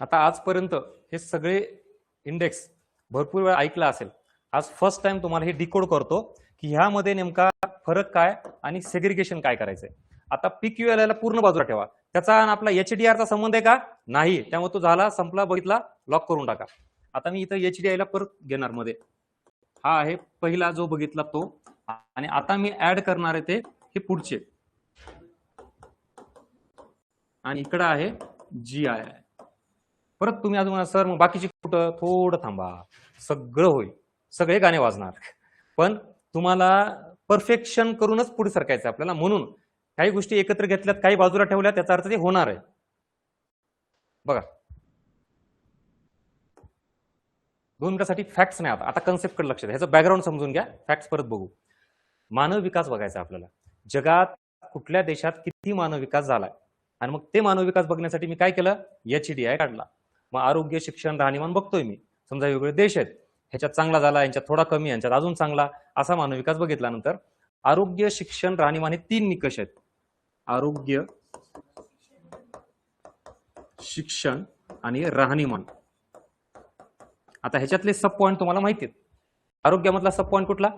आता आजपर्यंत हे सगळे इंडेक्स भरपूर वेळा ऐकला असेल. आज फर्स्ट टाइम तुम्हाला हे डिकोड करतो की ह्यामध्ये नेमका फरक काय आणि सेग्रिगेशन काय करायचंय. आता PQLI ला पूर्ण बाजूला ठेवा, त्याचा आणि आपला HDRचा संबंध आहे का? नाही. त्यामुळे तो झाला, संपला, बघितला, लॉक करून टाका. आता मी इथं HDI ला परत घेणार मध्ये. हा आहे पहिला जो बघितला तो, आणि आता मी ऍड करणार आहे ते हे पुढचे, आणि इकडे आहे GI. परत तुम्ही अजून म्हणा सर मग बाकीचे कुठं, थोडं थांबा, सगळं होईल, सगळे गाणे वाजणार, पण तुम्हाला परफेक्शन करूनच पुढे सरकायचं आपल्याला. म्हणून काही गोष्टी एकत्र घेतल्यात, काही बाजूला ठेवल्या, त्याचा अर्थ ते होणार आहे. बघा 2 मिनिटासाठी फॅक्ट्स नाही, आता कन्सेप्टकडे लक्ष द्या, ह्याचं बॅकग्राऊंड समजून घ्या, फॅक्ट्स परत बघू. मानव विकास बघायचा आपल्याला, जगात कुठल्या देशात किती मानव विकास झालाय, आणि मग ते मानव विकास बघण्यासाठी मी काय केलं, HDI काढला. मग आरोग्य, शिक्षण, राहणीमान बघतोय मी. समजा वेगवेगळे देश आहेत, ह्याच्यात चांगला झाला, यांच्यात थोडा कमी, यांच्यात अजून चांगला, असा मानव विकास बघितल्यानंतर आरोग्य, शिक्षण, राहणीमान हे 3 निकष आहेत. आरोग्य, शिक्षण आणि राहणीमान. आता ह्याच्यातले सब पॉइंट तुम्हाला माहिती आहेत. आरोग्यामधला सब पॉइंट कुठला?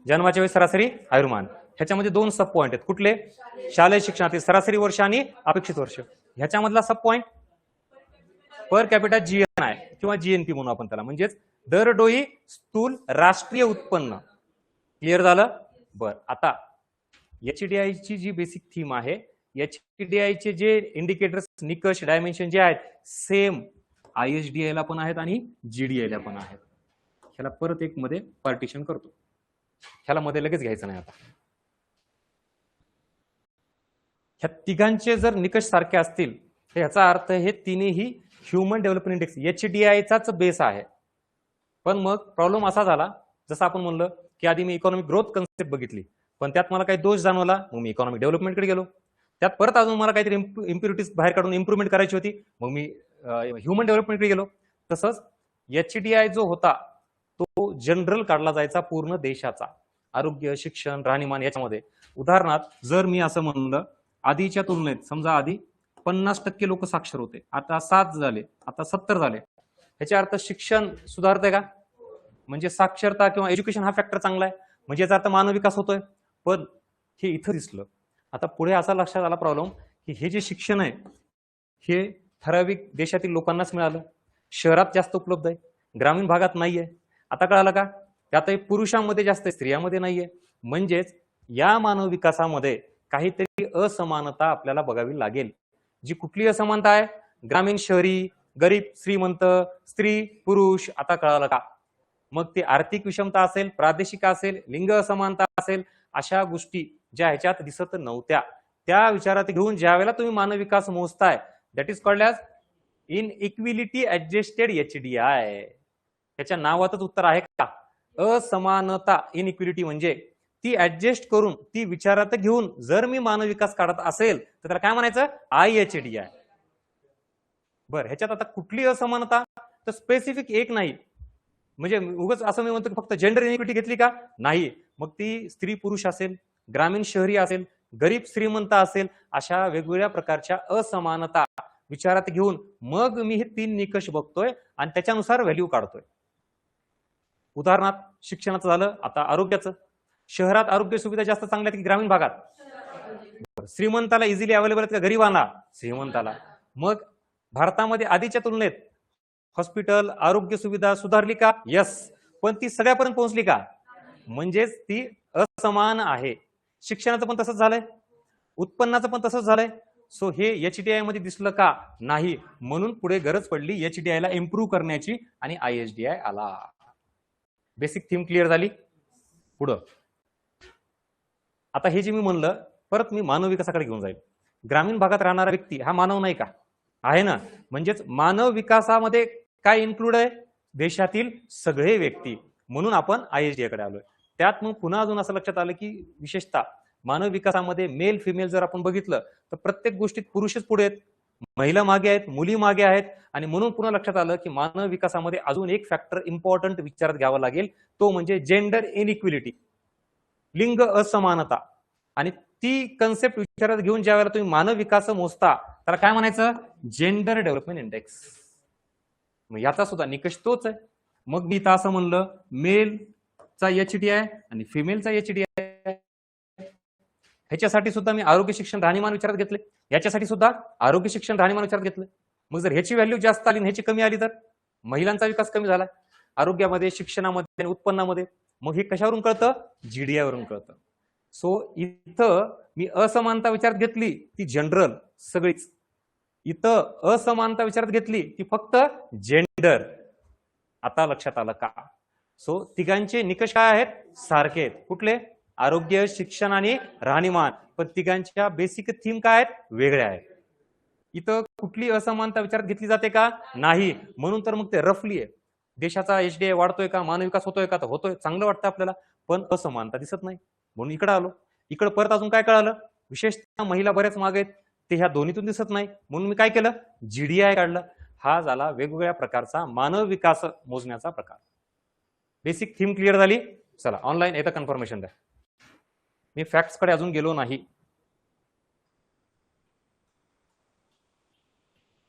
जन्माच्या वेळी सरासरी आयुर्मान. ह्याच्यामध्ये 2 सब पॉइंट आहेत. कुठले? शालेय शिक्षणातील सरासरी वर्ष आणि अपेक्षित वर्ष. ह्याच्यामधला सब पॉइंट पर कॅपिटा GNI किंवा GNP म्हणून आपण त्याला, म्हणजेच दरडोई स्थूल राष्ट्रीय उत्पन्न. क्लिअर झालं? बरं, आता HDI ची जी बेसिक थीम आहे, HDI चे जे इंडिकेटर्स, निकष, डायमेन्शन जे आहेत, सेम ISDI ला पण आहेत आणि GDI ला पण आहेत. ह्याला परत एक मध्ये पार्टिशन करतो, ह्याला मध्ये लगेच घ्यायचं नाही. आता ह्या तिघांचे जर निकष सारखे असतील तर ह्याचा अर्थ हे तिन्ही ह्युमन डेव्हलपमेंट इंडेक्स HDI चाच बेस आहे. पण मग प्रॉब्लेम असा झाला, जसं आपण म्हणलं की आधी मी इकॉनॉमिक ग्रोथ कन्सेप्ट बघितली, पण त्यात मला काही दोष जाणवला, मग मी इकॉनॉमिक डेव्हलपमेंटकडे गेलो. त्यात परत अजून मला काहीतरी इम्प्युरिटीज बाहेर काढून इम्प्रुव्हमेंट करायची होती, मग मी ह्युमन डेव्हलपमेंटकडे गेलो. तसंच HDI जो होता तो जनरल काढला जायचा पूर्ण देशाचा, आरोग्य, शिक्षण, राहणीमान याच्यामध्ये. उदाहरणार्थ जर मी असं म्हणलं, आधीच्या तुलनेत समजा आधी 50% लोक साक्षर होते, आता 7 झाले, आता 70 झाले. ह्याचा अर्थ शिक्षण सुधारतंय का? म्हणजे साक्षरता किंवा एज्युकेशन हा फॅक्टर चांगला आहे, म्हणजे याचा अर्थ मानव विकास होतोय. पण हे इथं दिसलं. आता पुढे असा लक्षात आला प्रॉब्लेम की हे जे शिक्षण आहे हे ठराविक देशातील लोकांनाच मिळालं, शहरात जास्त उपलब्ध आहे, ग्रामीण भागात नाहीये. आता कळालं का? त्यात पुरुषांमध्ये जास्त आहे, स्त्रियांमध्ये नाहीये. म्हणजेच या मानव विकासामध्ये काहीतरी असमानता आपल्याला बघावी लागेल. जी कुठली असमानता आहे? ग्रामीण शहरी, गरीब श्रीमंत, स्त्री पुरुष. आता कळालं का? मग ते आर्थिक विषमता असेल, प्रादेशिक असेल, लिंग असमानता असेल, अशा गोष्टी ज्या ह्याच्यात दिसत नव्हत्या, त्या विचारात घेऊन ज्या वेळेला तुम्ही मानव विकास मोजताय, that is called as inequality adjusted HDI. त्याच्या नावातच उत्तर आहे का? असमानता, इनइक्विलिटी म्हणजे ती ऍडजस्ट करून, ती विचारात घेऊन जर मी मानव विकास काढत असेल तर त्याला काय म्हणायचं? IHDI. बरं, ह्याच्यात आता कुठली असमानता? तर स्पेसिफिक एक नाही. म्हणजे उगाच असं मी म्हणतो की फक्त जेंडर इनइक्विलिटी घेतली का? नाही. मग ती स्त्री पुरुष असेल, ग्रामीण शहरी असेल, गरीब श्रीमंत असेल, अशा वेगवेगळ्या प्रकारच्या असमानता विचारात घेऊन मग मी हे 3 निकष बघतोय आणि त्याच्यानुसार व्हॅल्यू काढतोय. उदाहरणार्थ शिक्षणाचं झालं, आता आरोग्याचं. शहरात आरोग्य सुविधा जास्त चांगल्या आहेत की ग्रामीण भागात? श्रीमंताला इझिली अवेलेबल आहेत का गरीबांना? श्रीमंताला. मग भारतामध्ये आधीच्या तुलनेत हॉस्पिटल, आरोग्य सुविधा सुधारली का? यस. पण ती सगळ्यापर्यंत पोहोचली का? म्हणजेच ती असमान आहे. शिक्षणाचं पण तसंच झालंय, उत्पन्नाचं पण तसंच झालंय. सो हे HDI मध्ये दिसलं का? नाही. म्हणून पुढे गरज पडली HDI ला इम्प्रूव्ह करण्याची आणि ISDI आला. बेसिक थीम क्लिअर झाली. पुढं आता हे जे मी म्हणलं, परत मी मानव विकासाकडे घेऊन जाईल. ग्रामीण भागात राहणारा व्यक्ती हा मानव नाही का? आहे ना. म्हणजेच मानव विकासामध्ये काय इन्क्लूड आहे? देशातील सगळे व्यक्ती. म्हणून आपण ISDI कडे आलोय. त्यात मग पुन्हा अजून असं लक्षात आलं की विशेषतः मानव विकासामध्ये मेल फिमेल जर आपण बघितलं तर प्रत्येक गोष्टीत पुरुषच पुढे आहेत, महिला मागे आहेत, मुली मागे आहेत. आणि म्हणून पुन्हा लक्षात आलं की मानव विकासामध्ये अजून एक फॅक्टर इम्पॉर्टंट विचारात घ्यावा लागेल, तो म्हणजे जेंडर इनइक्विलिटी, लिंग असमानता. आणि ती कन्सेप्ट विचारात घेऊन ज्या वेळेला तुम्ही मानव विकास मोजता त्याला काय म्हणायचं, जेंडर डेव्हलपमेंट इंडेक्स. मग याचा सुद्धा निकष तोच आहे. मग मी तर असं म्हणलं मेलचा HDI आणि फिमेलचा HDI, ह्याच्यासाठी सुद्धा मी आरोग्य शिक्षण राहणीमान विचारात घेतले, याच्यासाठी सुद्धा आरोग्य शिक्षण राहणीमान विचारात घेतलं. मग जर ह्याची व्हॅल्यू जास्त आली आणि ह्याची कमी आली तर महिलांचा विकास कमी झाला आरोग्यामध्ये, शिक्षणामध्ये आणि उत्पन्नामध्ये. मग हे कशावरून कळतं, GDI वरून कळतं. सो इथं मी असमानता विचारात घेतली ती जनरल सगळीच, इथं असमानता विचारात घेतली ती फक्त जेंडर. आता लक्षात आलं का? सो तिघांचे निकष काय आहेत, सारखे आहेत. कुठले, आरोग्य शिक्षण आणि राहणीमान. पण तिघांच्या बेसिक थीम काय आहेत, वेगळ्या आहेत. इथं कुठली असमानता विचारात घेतली जाते का, नाही. म्हणून तर मग ते रफली आहे. देशाचा HDI वाढतोय का, मानव विकास होतोय का, तर होतोय, चांगलं वाटतं आपल्याला, पण असमानता दिसत नाही. म्हणून इकडे आलो. इकडे परत अजून काय कळालं, विशेषतः महिला बऱ्याच मागे आहेत, ते ह्या दोन्हीतून दिसत नाही. म्हणून मी काय केलं, GDI काढलं. हा झाला वेगवेगळ्या प्रकारचा मानव विकास मोजण्याचा प्रकार. बेसिक थीम क्लिअर झाली. चला ऑनलाईन येतं कन्फर्मेशन द्या. मी फॅक्ट्स कडे अजून गेलो नाही.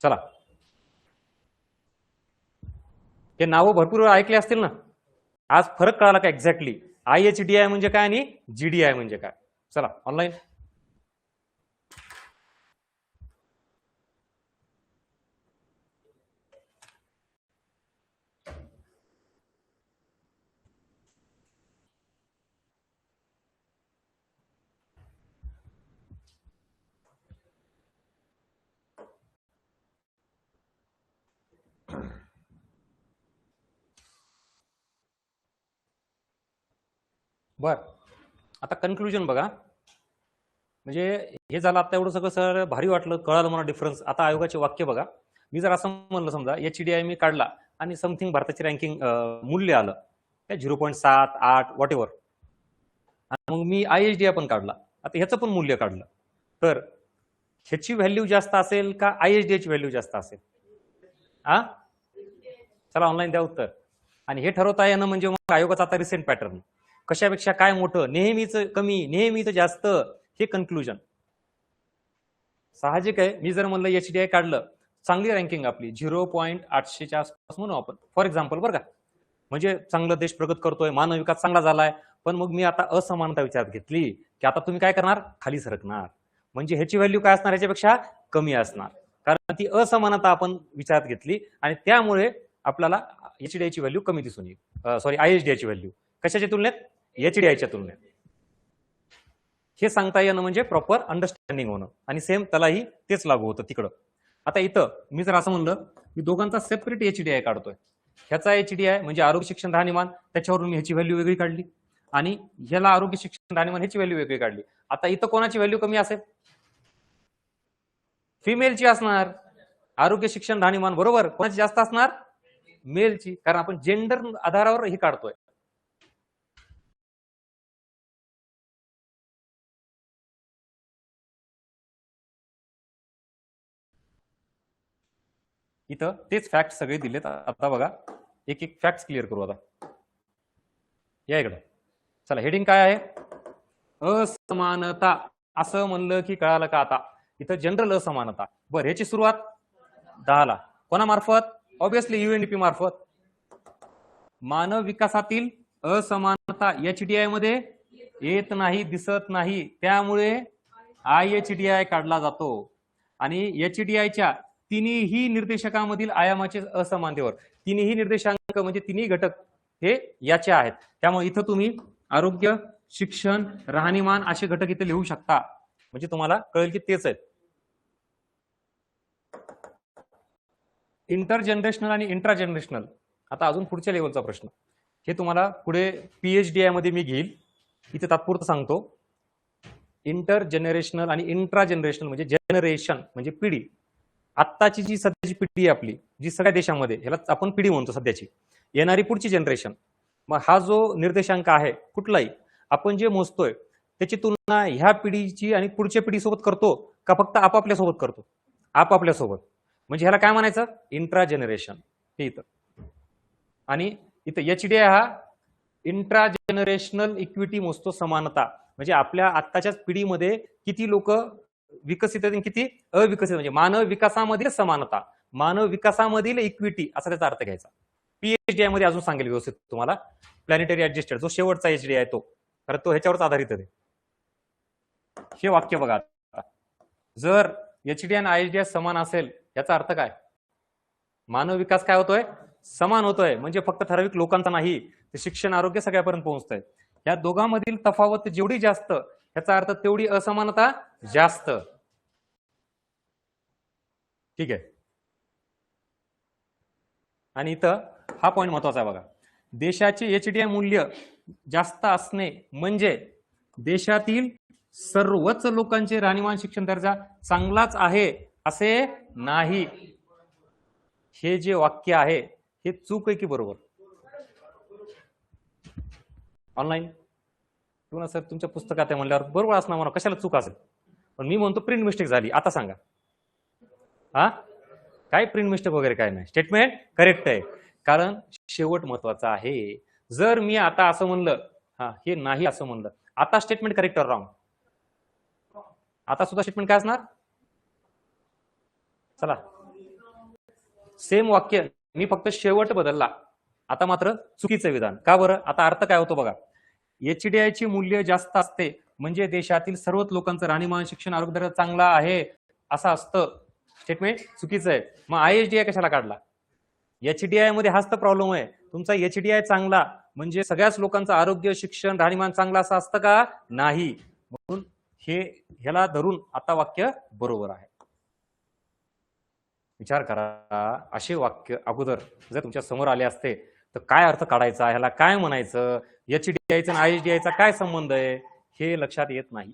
चला, हे नावं भरपूर ऐकले असतील ना. आज फरक कळाला का एक्झॅक्टली, IHDI म्हणजे काय आणि GDI म्हणजे काय. चला ऑनलाईन. बर, आता कन्क्लुजन बघा. म्हणजे हे झालं आता एवढं सगळं सर भारी वाटलं, कळालं मला डिफरन्स. आता आयोगाचे वाक्य बघा. मी जर असं म्हणलं समजा HDI मी काढला आणि समथिंग भारताची रँकिंग मूल्य आलं 0.7, 8 व्हॉट एव्हर, मग मी IHDI पण काढला, आता ह्याचं पण मूल्य काढलं, तर ह्याची व्हॅल्यू जास्त असेल का IHDI ची व्हॅल्यू जास्त असेल? चला ऑनलाईन द्या उत्तर. आणि हे ठरवता येणं म्हणजे मग आयोगाचा आता रिसेंट पॅटर्न, कशापेक्षा काय मोठं, नेहमीच कमी नेहमीच जास्त, हे कन्क्लुजन. साहजिक आहे. मी जर म्हणलं HDI काढलं, चांगली रँकिंग आपली 0.800च्या आसपास म्हणू आपण फॉर एक्झाम्पल, बरं का, म्हणजे चांगलं देश प्रगत करतोय, मानव विकास चांगला झालाय. पण मग मी आता असमानता विचारात घेतली की आता तुम्ही काय करणार, खाली सरकणार. म्हणजे ह्याची व्हॅल्यू काय असणार, ह्याच्यापेक्षा कमी असणार, कारण ती असमानता आपण विचारात घेतली आणि त्यामुळे आपल्याला HDI ची व्हॅल्यू कमी दिसून येईल. सॉरी, IHDI ची व्हॅल्यू कशाच्या तुलनेत, HDI च्या तुलनेत. हे सांगता येणं म्हणजे प्रॉपर अंडरस्टँडिंग होणं. आणि सेम त्यालाही तेच लागू होतं तिकडं. आता इथं मी जर असं म्हणलं, मी दोघांचा सेपरेट HDI काढतोय. ह्याचा HDI म्हणजे आरोग्य शिक्षण राहणीमान, त्याच्यावरून मी ह्याची व्हॅल्यू वेगळी काढली, आणि ह्याला आरोग्य शिक्षण राहणीमान ह्याची व्हॅल्यू वेगळी काढली. आता इथं कोणाची व्हॅल्यू कमी असेल, फिमेलची असणार. आरोग्य शिक्षण राहणीमान बरोबर, कोणाची जास्त असणार, मेलची, कारण आपण जेंडर आधारावर हे काढतोय. इथं तेच फॅक्ट सगळे दिलेत. आता बघा एक एक फॅक्ट क्लिअर करू. आता या इकडं. चला हेडिंग काय आहे, असमानता. असं म्हणलं की कळालं का आता, इथं जनरल असमानता. बरं, ह्याची सुरुवात 10ला कोणामार्फत, ऑब्विसली UNDP मार्फत. मानव विकासातील असमानता HDI मध्ये येत नाही, दिसत नाही, त्यामुळे IHDI काढला जातो. आणि HDIच्या तिन्ही निर्देशकांमधील आयामाचे असमानतेवर, तिन्ही निर्देशांक म्हणजे तिन्ही घटक हे याचे आहेत. त्यामुळे इथं तुम्ही आरोग्य शिक्षण राहणीमान असे घटक इथे लिहू शकता, म्हणजे तुम्हाला कळेल की तेच आहेत. इंटरजनरेशनल आणि इंट्रा जनरेशनल. आता अजून पुढच्या लेवलचा प्रश्न, हे तुम्हाला पुढे PHDI मध्ये मी घेईल, इथे तात्पुरतं सांगतो. इंटर जनरेशनल आणि इंट्रा जनरेशनल म्हणजे जनरेशन म्हणजे पिढी. आत्ताची जी सध्याची पिढी आहे आपली, जी सगळ्या देशामध्ये, ह्याला आपण पिढी म्हणतो सध्याची, येणारी पुढची जनरेशन. मग हा जो निर्देशांक आहे कुठलाही आपण जे मोजतोय, त्याची तुलना ह्या पिढीची आणि पुढच्या पिढीसोबत करतो का फक्त आपापल्या सोबत करतो, आपापल्या सोबत. म्हणजे ह्याला काय म्हणायचं, इंट्रा जनरेशन. हे इथं. आणि इथं HDI हा इंट्रा जनरेशनल इक्विटी मोजतो, समानता. म्हणजे आपल्या आत्ताच्याच पिढीमध्ये किती लोक विकसित आहेत आणि किती अविकसित, म्हणजे मानव विकासामधील समानता, मानव विकासामधील इक्विटी असा त्याचा अर्थ घ्यायचा. पीएचडीआय मध्ये अजून सांगेल व्यवस्थित तुम्हाला. प्लॅनेटरी ऍडजस्टेड जो शेवटचा एचडीआय आहे तो, कारण तो ह्याच्यावरच आधारित आहे. हे वाक्य बघा, जर एचडीआय आणि आयएचडीआय समान असेल याचा अर्थ काय? मानव विकास काय होतोय? समान होतोय. म्हणजे फक्त ठराविक लोकांचा नाही, ते शिक्षण आरोग्य सगळ्यापर्यंत पोहोचतंय. या दोघांमधील तफावत जेवढी जास्त याचा अर्थ तेवढी असमानता जास्त. ठीक आहे. आणि इथं हा पॉइंट महत्वाचा आहे बघा, देशाचे एचडीआय मूल्य जास्त असणे म्हणजे देशातील सर्वच लोकांचे राहणीमान शिक्षण दर्जा चांगलाच आहे असे नाही. हे जे वाक्य आहे हे चूक आहे की बरोबर? ऑनलाईन पुन्हा सर तुमच्या पुस्तकात आहे म्हणल्यावर बरोबर असणार, म्हणा कशाला चूक असेल. पण मी म्हणतो प्रिंट मिस्टेक झाली. आता सांगा, हा काय प्रिंट मिस्टेक वगैरे काय नाही, स्टेटमेंट करेक्ट आहे. कारण शेवट महत्वाचा आहे. जर मी आता असं म्हणलं, हा हे नाही असं म्हणलं, आता स्टेटमेंट करेक्ट और रॉंग? आता सुद्धा स्टेटमेंट काय असणार? चला सेम वाक्य, मी फक्त शेवट बदलला. आता मात्र चुकीचं विधान. का बरं? आता अर्थ काय होतो बघा, एचडीआय ची मूल्य जास्त असते म्हणजे देशातील सर्वच लोकांचं राहणीमान शिक्षण आरोग्य दर्जा चांगला आहे असं असतं. स्टेटमेंट चुकीचं आहे. मग आयएचडीआय कशाला काढला? एचडीआय मध्ये हाच तर प्रॉब्लेम आहे. तुमचा एचडीआय चांगला म्हणजे सगळ्याच लोकांचं आरोग्य शिक्षण राहणीमान चांगलं असं असतं का? नाही. म्हणून हे ह्याला धरून आता वाक्य बरोबर आहे. विचार करा, असे वाक्य अगोदर जर तुमच्या समोर आले असते तर काय अर्थ काढायचा, ह्याला काय म्हणायचं, एचडीआयचा आणि आयएचडीआयचा काय संबंध आहे, हे लक्षात येत नाही.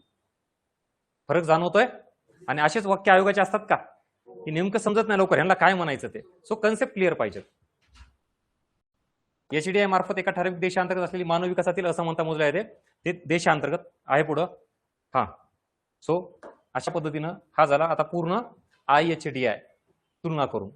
फरक जाणवतोय? आणि असेच वाक्य आयोगाचे असतात का? हे नेमकं समजत नाही लवकर ह्यांना काय म्हणायचं ते. सो कन्सेप्ट क्लिअर पाहिजे. एचडीआय मार्फत एका ठराविक देशांतर्गत असलेली मानव विकासातील असमानता मोजल्या येते, ते देशांतर्गत आहे. पुढं हा, सो अशा पद्धतीनं हा झाला आता पूर्ण आयएचडीआय तुलना करून.